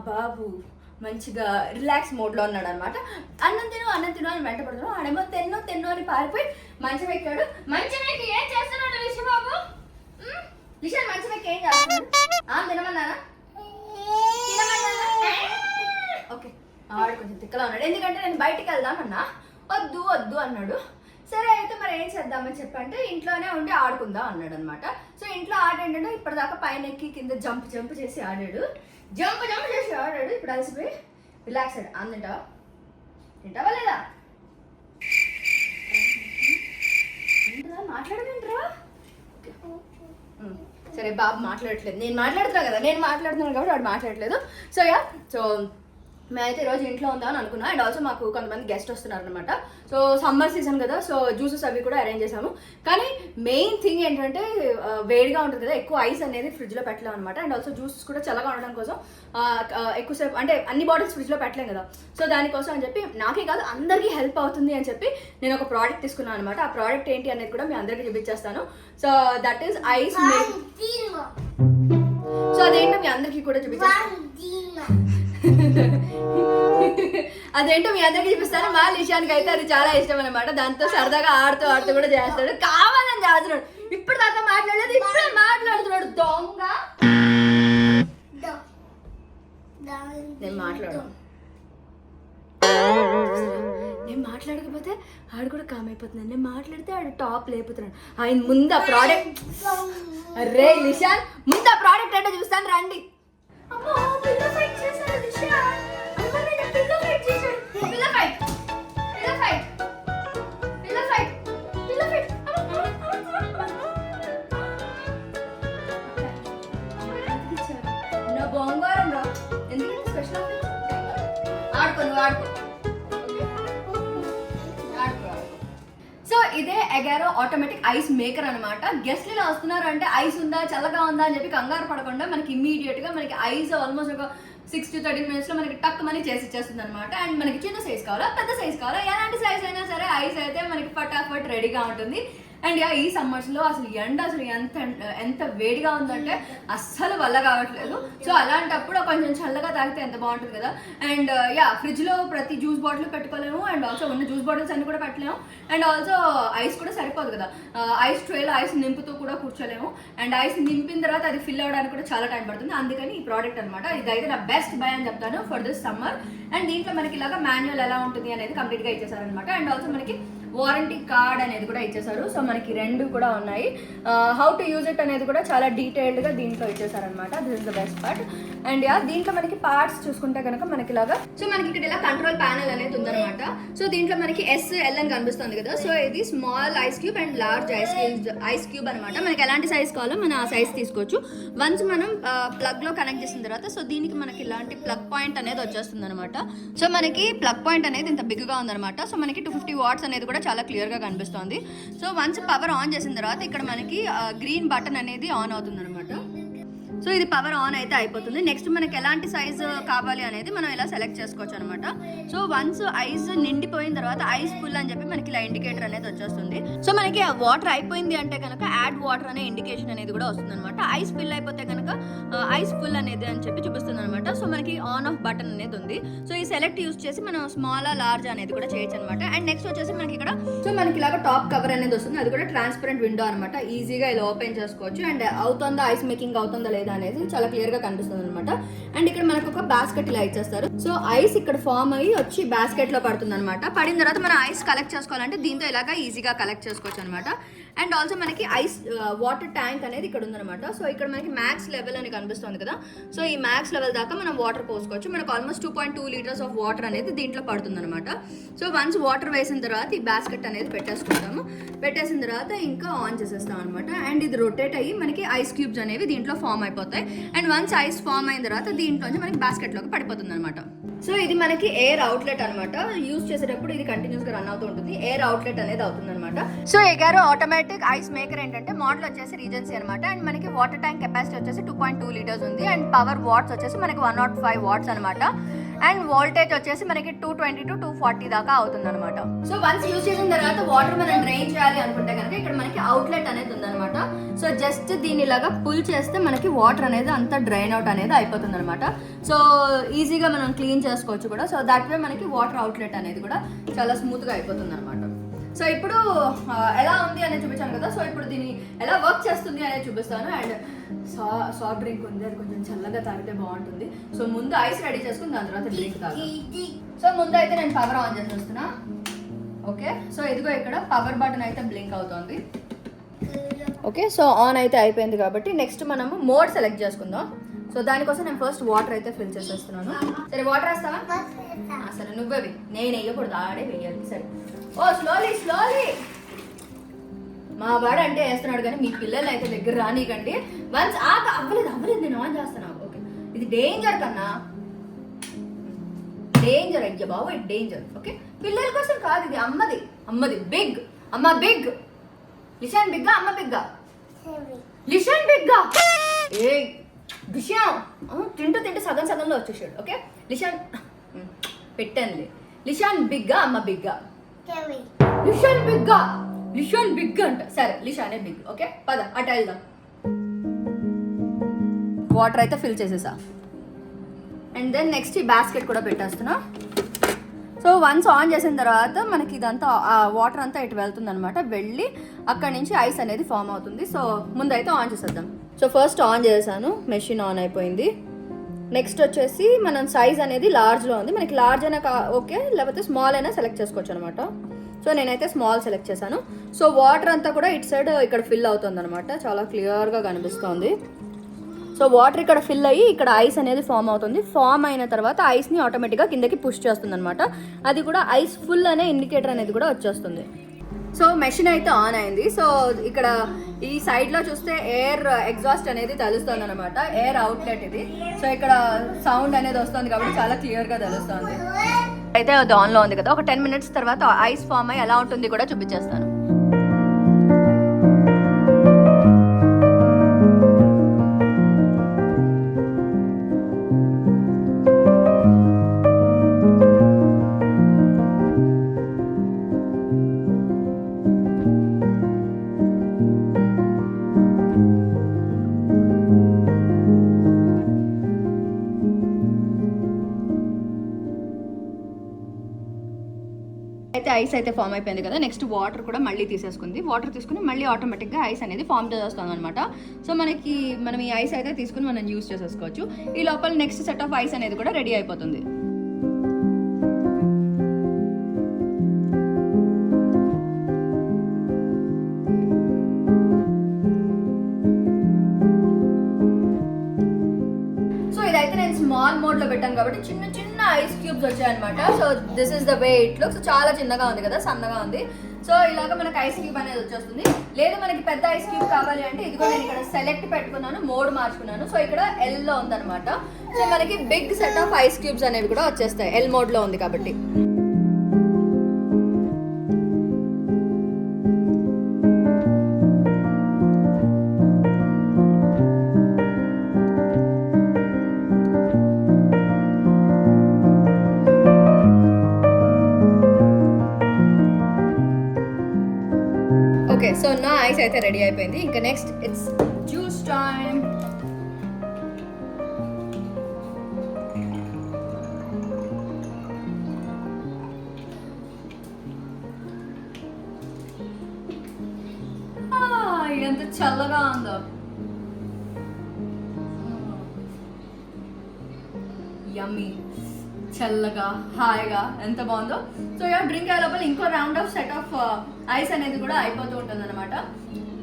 బాబు మంచిగా రిలాక్స్ మోడ్లో ఉన్నాడు అనమాట. అన్నం తిను అని వెంట పడుతున్నాడు. ఆడేమో తెన్ను అని పారిపోయి మంచం ఎక్కాడు. మంచం ఎక్కి ఏం చేస్తున్నాడు లిషి బాబు? లిషాన్ మంచం ఎక్కి ఏం చేస్తున్నాడు? తినమన్నానా? ఓకే, ఆడు కొంచెం తిక్కలా ఉన్నాడు. ఎందుకంటే నేను బయటికి వెళ్దామన్నా వద్దు అన్నాడు. సరే అయితే మరి ఏం చేద్దామని చెప్పంటే ఇంట్లోనే ఉండి ఆడుకుందాం అన్నాడు అనమాట. సో ఇంట్లో ఆట ఏంటంటే ఇప్పటిదాకా పైన ఎక్కి కింద జంప్ చేసి ఆడాడు. జంప్ చేసి ఆడాడు. ఇప్పుడు అలసిపోయి రిలాక్స్ అయ్యాడు. తింటావా లేదా? మాట్లాడమంటారా? సరే, బాబు మాట్లాడట్లేదు. నేను మాట్లాడుతున్నా కదా, నేను మాట్లాడుతున్నాను కాబట్టి వాడు మాట్లాడట్లేదు. సో మేమైతే ఈరోజు ఇంట్లో ఉందామని అనుకున్నా. అండ్ ఆల్సో మాకు కొంతమంది గెస్ట్ వస్తున్నారు అనమాట. సో సమ్మర్ సీజన్ కదా, సో జ్యూసెస్ అవి కూడా అరేంజ్ చేసాము. కానీ మెయిన్ థింగ్ ఏంటంటే వేడిగా ఉంటుంది కదా, ఎక్కువ ఐస్ అనేది ఫ్రిడ్జ్లో పెట్టలేము అనమాట. అండ్ ఆల్సో జ్యూసెస్ కూడా చల్లగా ఉండడం కోసం ఎక్కువసేపు అంటే అన్ని బాటిల్స్ ఫ్రిడ్జ్లో పెట్టలేం కదా. సో దానికోసం అని చెప్పి నాకే కాదు అందరికీ హెల్ప్ అవుతుంది అని చెప్పి నేను ఒక ప్రోడక్ట్ తీసుకున్నాను అనమాట. ఆ ప్రోడక్ట్ ఏంటి అనేది కూడా మీ అందరికీ చూపించేస్తాను. So that is eyes make. So అదేంటో మీ అందరికీ కూడా చూపించేస్తాను. అదేంటో మీ అందరికీ చూపిస్తాను. మా లిషాన్కి అయితే అది చాలా ఇష్టం అనమాట. దాంతో సరదాగా ఆడుతూ కూడా చేస్తాడు. కావాలని చేస్తున్నాడు. ఇప్పుడు దాకా మాట్లాడలేదు, ఇప్పుడే మాట్లాడుతున్నాడు దొంగ. నేను మాట్లాడకపోతే ఆడు కూడా కామ్ అయిపోతున్నాడు. నేను మాట్లాడితే ఆడు టాప్ లేపుతున్నాడు. ఆయన ముందు ఆ ప్రోడక్ట్, అరే లిషాన్ ముందు ఆ ప్రోడక్ట్ అంటే చూస్తాను రండి. బొంగారం రా, ఎందుకంటే స్పెషల్ ఆడుకో. సో ఇదే ఎగారో ఆటోమేటిక్ ఐస్ మేకర్ అనమాట. గెస్ట్లు ఇలా వస్తున్నారు అంటే ఐస్ ఉందా చల్లగా ఉందా అని చెప్పి కంగారు పడకుండా మనకి ఇమ్మీడియట్ గా మనకి ఐస్ ఆల్మోస్ట్ ఒక 6 to 13 minutes లో మనకి టక్ మనీ చేసి ఇచ్చేస్తుంది అనమాట. అండ్ మనకి చిన్న సైజ్ కావాలా పెద్ద సైజ్ కావాలా ఎలాంటి సైజ్ అయినా సరే ఐస్ అయితే మనకి ఫటాఫట్ రెడీగా ఉంటుంది. అండ్ ఈ సమ్మర్స్ లో అసలు ఎండ అసలు ఎంత వేడిగా ఉందంటే అస్సలు వల్ల కావట్లేదు. సో అలాంటప్పుడు కొంచెం చల్లగా తాగితే ఎంత బాగుంటుంది కదా. అండ్ ఫ్రిడ్జ్ లో ప్రతి జ్యూస్ బాటిల్ పెట్టుకోలేము. అండ్ ఆల్సో ఉన్న జ్యూస్ బాటిల్స్ అన్ని కూడా పెట్టలేము. అండ్ ఆల్సో ఐస్ కూడా సరిపోదు కదా, ఐస్ ట్రేలో ఐస్ నింపుతూ కూడా కూర్చోలేము. అండ్ ఐస్ నింపిన తర్వాత అది ఫిల్ అవ్వడానికి కూడా చాలా టైం పడుతుంది. అందుకని ఈ ప్రోడక్ట్ అనమాట. ఇదైతే నా బెస్ట్ బై అని చెప్తాను ఫర్ దిస్ సమ్మర్. అండ్ దీంట్లో మనకి ఇలాగా మాన్యువల్ ఎలా ఉంటుంది అనేది కంప్లీట్ గా ఇచ్చేసారనమాట. అండ్ ఆల్సో మనకి వారంటీ కార్డ్ అనేది కూడా ఇచ్చేసారు. సో మనకి 2 కూడా ఉన్నాయి. హౌ టు యూజ్ ఇట్ అనేది కూడా చాలా డీటెయిల్డ్గా దీంట్లో ఇచ్చేసారనమాట. This is the best part. And దీంట్లో మనకి పార్ట్స్ చూసుకుంటే కనుక మనకి ఇలాగా, సో మనకి ఇక్కడ ఇలా కంట్రోల్ ప్యానల్ అనేది ఉందన్నమాట. సో దీంట్లో మనకి SL అని కనిపిస్తుంది కదా. సో ఇది small ice cube and large ice cube అనమాట. మనకి ఎలాంటి సైజ్ కావాలో మనం ఆ సైజ్ తీసుకోవచ్చు. వన్స్ మనం ప్లగ్ లో కనెక్ట్ చేసిన తర్వాత సో దీనికి మనకి ఇలాంటి ప్లగ్ పాయింట్ అనేది వచ్చేస్తుంది అనమాట. సో మనకి ప్లగ్ పాయింట్ అనేది ఇంత బిగ్గా ఉందన్నమాట. సో మనకి 250 watts అనేది కూడా చాలా క్లియర్ గా కనిపిస్తుంది. సో వన్స్ పవర్ ఆన్ చేసిన తర్వాత ఇక్కడ మనకి గ్రీన్ బటన్ అనేది ఆన్ అవుతుంది అనమాట. సో ఇది పవర్ ఆన్ అయితే అయిపోతుంది. నెక్స్ట్ మనకి ఎలాంటి సైజ్ కావాలి అనేది మనం ఇలా సెలెక్ట్ చేసుకోవచ్చు అనమాట. సో వన్స్ ఐస్ నిండిపోయిన తర్వాత ఐస్ ఫుల్ అని చెప్పి మనకి ఇలా ఇండికేటర్ అనేది వచ్చేస్తుంది. సో మనకి వాటర్ అయిపోయింది అంటే కనుక యాడ్ వాటర్ అనే ఇండికేషన్ అనేది కూడా వస్తుంది అనమాట. ఐస్ ఫిల్ అయిపోతే కనుక ఐస్ ఫుల్ అనేది అని చెప్పి చూపిస్తుంది అనమాట. సో మనకి ఆన్ ఆఫ్ బటన్ అనేది ఉంది. సో ఈ సెలెక్ట్ యూస్ చేసి మనం స్మాల్ లార్జ్ అనేది కూడా చేయొచ్చు అనమాట. అండ్ నెక్స్ట్ వచ్చేసి మనకి ఇక్కడ సో మనకి ఇలాగ టాప్ కవర్ అనేది వస్తుంది. అది కూడా ట్రాన్స్పరెంట్ విండో అనమాట. ఈజీగా ఇలా ఓపెన్ చేసుకోవచ్చు. అండ్ అవుతుందా ఐస్ మేకింగ్ అవుతుందా లేదా అనేది చాలా క్లియర్ గా కనిపిస్తుంది అనమాట. అండ్ ఇక్కడ మనకు ఒక బాస్కెట్ ఇలా ఇచ్చేస్తారు. సో ఐస్ ఇక్కడ ఫామ్ అయ్యి వచ్చి బాస్కెట్ లో పడుతుంది అనమాట. పడిన తర్వాత మనం ఐస్ కలెక్ట్ చేసుకోవాలంటే దీంతో ఇలాగా ఈజీగా కలెక్ట్ చేసుకోవచ్చు అనమాట. అండ్ ఆల్సో మనకి ఐస్ వాటర్ ట్యాంక్ అనేది ఇక్కడ ఉందన్నమాట. సో ఇక్కడ మనకి మ్యాక్స్ లెవెల్ అని కనిపిస్తుంది కదా. సో ఈ మ్యాక్స్ లెవెల్ దాకా మనం వాటర్ పోసుకోవచ్చు. మనకు ఆల్మోస్ట్ 2.2 liters ఆఫ్ వాటర్ అనేది దీంట్లో పడుతుంది అనమాట. సో వన్స్ వాటర్ వేసిన తర్వాత ఈ బాస్కెట్ అనేది పెట్టేసుకుంటాము. పెట్టేసిన తర్వాత ఇంకా ఆన్ చేసేస్తాం అనమాట. అండ్ ఇది రొటేట్ అయ్యి మనకి ఐస్ క్యూబ్స్ అనేవి దీంట్లో ఫామ్ అయిపోతాయి. అండ్ వన్స్ ఐస్ ఫామ్ అయిన తర్వాత దీంట్లోంచి మనకి బాస్కెట్లోకి పడిపోతుంది అనమాట. సో ఇది మనకి ఎయిర్ అవుట్లెట్ అనమాట. యూజ్ చేసేటప్పుడు ఇది కంటిన్యూస్ గా రన్ అవుతూ ఉంటుంది. ఎయిర్ అవుట్లెట్ అనేది అవుతుంది అనమాట. సో ఎగారో ఆటోమేటిక్ ఐస్ మేకర్ ఏంటంటే మోడల్ వచ్చేసి రీజెన్సీ అనమాట. అండ్ మనకి వాటర్ ట్యాంక్ కెపాసిటీ వచ్చేసి 2.2 లీటర్స్ ఉంది. అండ్ పవర్ వాట్స్ వచ్చేసి మనకి 105 వాట్స్ అనమాట. అండ్ వోల్టేజ్ వచ్చేసి మనకి 220 to 240 దాకా అవుతుంది అనమాట. సో వన్స్ యూజ్ చేసిన తర్వాత వాటర్ మనం డ్రైన్ చేయాలి అనుకుంటే కనుక ఇక్కడ మనకి అవుట్లెట్ అనేది ఉందన్నమాట. సో జస్ట్ దీని ఇలాగా పుల్ చేస్తే మనకి వాటర్ అనేది అంతా డ్రైన్ అవుట్ అనేది అయిపోతుంది అనమాట. సో ఈజీగా మనం క్లీన్ చేసుకోవచ్చు కూడా. సో దాట్ వే మనకి వాటర్ అవుట్లెట్ అనేది కూడా చాలా స్మూత్ గా అయిపోతుంది అనమాట. సో ఇప్పుడు ఎలా ఉంది అనేది చూపించాను కదా. సో ఇప్పుడు దీన్ని ఎలా వర్క్ చేస్తుంది అనేది చూపిస్తాను. అండ్ సాఫ్ట్ డ్రింక్ ఉంది, అది కొంచెం చల్లగా తాగితే బాగుంటుంది. సో ముందు ఐస్ రెడీ చేసుకుని దాని తర్వాత డ్రింక్ తాగాలి. సో ముందు అయితే నేను పవర్ ఆన్ చేసి వస్తున్నా. ఓకే, సో ఇదిగో ఇక్కడ పవర్ బటన్ అయితే బ్లింక్ అవుతుంది. ఓకే, సో ఆన్ అయితే అయిపోయింది కాబట్టి నెక్స్ట్ మనము మోడ్ సెలెక్ట్ చేసుకుందాం. సో దానికోసం నేను ఫస్ట్ వాటర్ అయితే ఫిల్ చేసేస్తున్నాను. సరే వాటర్ వేస్తావా? సరే నువ్వే వెయ్యి, నేను వేయకూడదు, ఆడే వేయాలి. సరే, ఓ స్లోలీ స్లోలీ. మా వాడు అంటే వేస్తున్నాడు కానీ మీ పిల్లలు అయితే దగ్గర రానికండి. వన్స్ అవ్వలేదు నేను ఆన్ చేస్తున్నాను. ఓకే, ఇది డేంజర్ కన్నా డేంజర్. అయ్యా బాబు ఇది డేంజర్. ఓకే, పిల్లల కోసం కాదు, ఇది అమ్మది బిగ్. అమ్మ బిగ్. లిషాన్ బిగ్గా, అమ్మ బిగ్గా? లిషాన్ బిగ్గా. ఏ విషయం తింటూ సగం సగంలో వచ్చేసాడు. ఓకే, లిషాన్ పెట్టండి. లిషాన్ బిగ్గా, అమ్మ బిగ్గా? లిషాన్ బిగ్ అంట. సరే లిషానే బిగ్. ఓకే పద అటు వెళ్దాం. వాటర్ అయితే ఫిల్ చేసేసా. అండ్ దెన్ నెక్స్ట్ ఈ బాస్కెట్ కూడా పెట్టేస్తున్నా. సో వన్స్ ఆన్ చేసిన తర్వాత మనకి ఇదంతా వాటర్ అంతా ఇటు వెళ్తుంది అనమాట. వెళ్ళి అక్కడి నుంచి ఐస్ అనేది ఫామ్ అవుతుంది. సో ముందైతే ఆన్ చేసేద్దాం. సో ఫస్ట్ ఆన్ చేశాను, మెషిన్ ఆన్ అయిపోయింది. నెక్స్ట్ వచ్చేసి మనం సైజ్ అనేది లార్జ్లో ఉంది. మనకి లార్జ్ అయినా ఓకే, లేకపోతే స్మాల్ అయినా సెలెక్ట్ చేసుకోవచ్చు అనమాట. సో నేనైతే స్మాల్ సెలెక్ట్ చేశాను. సో వాటర్ అంతా కూడా ఇటు సైడ్ ఇక్కడ ఫిల్ అవుతుంది అనమాట. చాలా క్లియర్గా కనిపిస్తుంది. సో వాటర్ ఇక్కడ ఫిల్ అయ్యి ఇక్కడ ఐస్ అనేది ఫామ్ అవుతుంది. ఫామ్ అయిన తర్వాత ఐస్ని ఆటోమేటిక్గా కిందకి పుష్ చేస్తుంది అనమాట. అది కూడా ఐస్ ఫుల్ అనే ఇండికేటర్ అనేది కూడా వచ్చేస్తుంది. సో మెషిన్ అయితే ఆన్ అయింది. సో ఇక్కడ ఈ సైడ్లో చూస్తే ఎయిర్ ఎగ్జాస్ట్ అనేది తెలుస్తుంది అనమాట. ఎయిర్ అవుట్లెట్ ఇది. సో ఇక్కడ సౌండ్ అనేది వస్తుంది కాబట్టి చాలా క్లియర్గా తెలుస్తుంది. అయితే అది ఆన్లో ఉంది కదా. ఒక 10 minutes తర్వాత ఐస్ ఫామ్ అయ్యి ఎలా ఉంటుంది కూడా చూపించేస్తాను. అయితే ఐస్ అయితే ఫామ్ అయిపోయింది కదా. నెక్స్ట్ వాటర్ కూడా మళ్ళీ తీసేసుకుంది. వాటర్ తీసుకుని మళ్ళీ ఆటోమేటిక్గా ఐస్ అనేది ఫామ్ చేసేస్తుంది అనమాట. సో మనం ఈ ఐస్ అయితే తీసుకుని మనం యూస్ చేసేసుకోవచ్చు. ఈ లోపల నెక్స్ట్ సెట్ ఆఫ్ ఐస్ అనేది కూడా రెడీ అయిపోతుంది. స్మాల్ మోడ్ లో పెట్టాను కాబట్టి చిన్న చిన్న ఐస్ క్యూబ్స్ వచ్చాయన్నమాట. So this is the way it looks. చాలా చిన్నగా ఉంది కదా, సన్నగా ఉంది. సో ఇలాగ మనకి ఐస్ క్యూబ్ అనేది వచ్చేస్తుంది. లేదు మనకి పెద్ద ఐస్ క్యూబ్ కావాలి అంటే ఇదిగో నేను ఇక్కడ సెలెక్ట్ పెట్టుకున్నాను, మోడ్ మార్చుకున్నాను. సో ఇక్కడ ఎల్ లో ఉందన్నమాట. సో మనకి big set of ice cubes అనేవి కూడా వచ్చేస్తాయి, ఎల్ మోడ్ లో ఉంది కాబట్టి. ఓకే, సో నా ఐస్ అయితే రెడీ అయిపోయింది. ఇంకా నెక్స్ట్ ఇట్స్ జ్యూస్ టైమ్. ఎంత చల్లగా ఉందో. యమ్మీ, చల్లగా హాయిగా ఎంత బాగుందో. సో ఇలా డ్రింక్ అయ్యే లోపల ఇంకో round of set of ice అనేది కూడా అయిపోతూ ఉంటుంది అనమాట.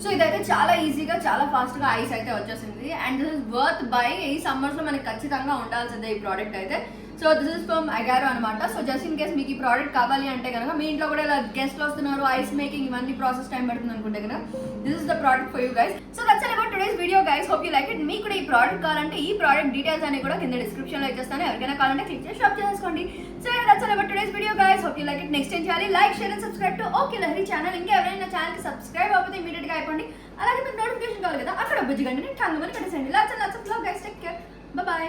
సో ఇదైతే చాలా ఈజీగా చాలా ఫాస్ట్గా ఐస్ అయితే వచ్చేసింది. And this is worth buy. ఈ సమ్మర్స్లో మనకి ఖచ్చితంగా ఉండాల్సిందే ఈ ప్రోడక్ట్ అయితే. So this is from Agaro అనమాట. సో జస్ట్ ఇన్ కేస్ మీకు ఈ ప్రోడక్ట్ కావాలి అంటే కనుక, మీ ఇంట్లో కూడా ఇలా గెస్ట్లు వస్తున్నారు, ఐస్ మేకింగ్ ఇవన్నీ ప్రాసెస్ టైం పడుతుంది అనుకుంటే కనుక, this is the product for you guys. So that's all about today's video guys, hope you like it. మీకు కూడా ఈ ప్రోడక్ట్ కావాలంటే ఈ ప్రోడక్ట్ డీటెయిల్స్ అన్ని కూడా కింద డిస్క్రిప్షన్ లో ఇచ్చేస్తాను. ఎవరికైనా కావాలంటే క్లిక్ చేసి షాప్ చేసుకోండి. So that's all about today's video guys, hope you like it. Next ఏం చేయాలి? Like, share and subscribe to okay Lahari channel. ఇంకా ఎవరైనా నా ఛానల్ కి సబ్స్క్రైబ్ అవ్వకపోతే ఇమీడియట్ గా అయిపోండి. అలాగే మీకు నోటిఫికేషన్ కావాలి కదా, అక్కడ బుజ్జి గంటని టంగ్ అని కట్టేసేయండి. Lots of love guys, take care, bye by.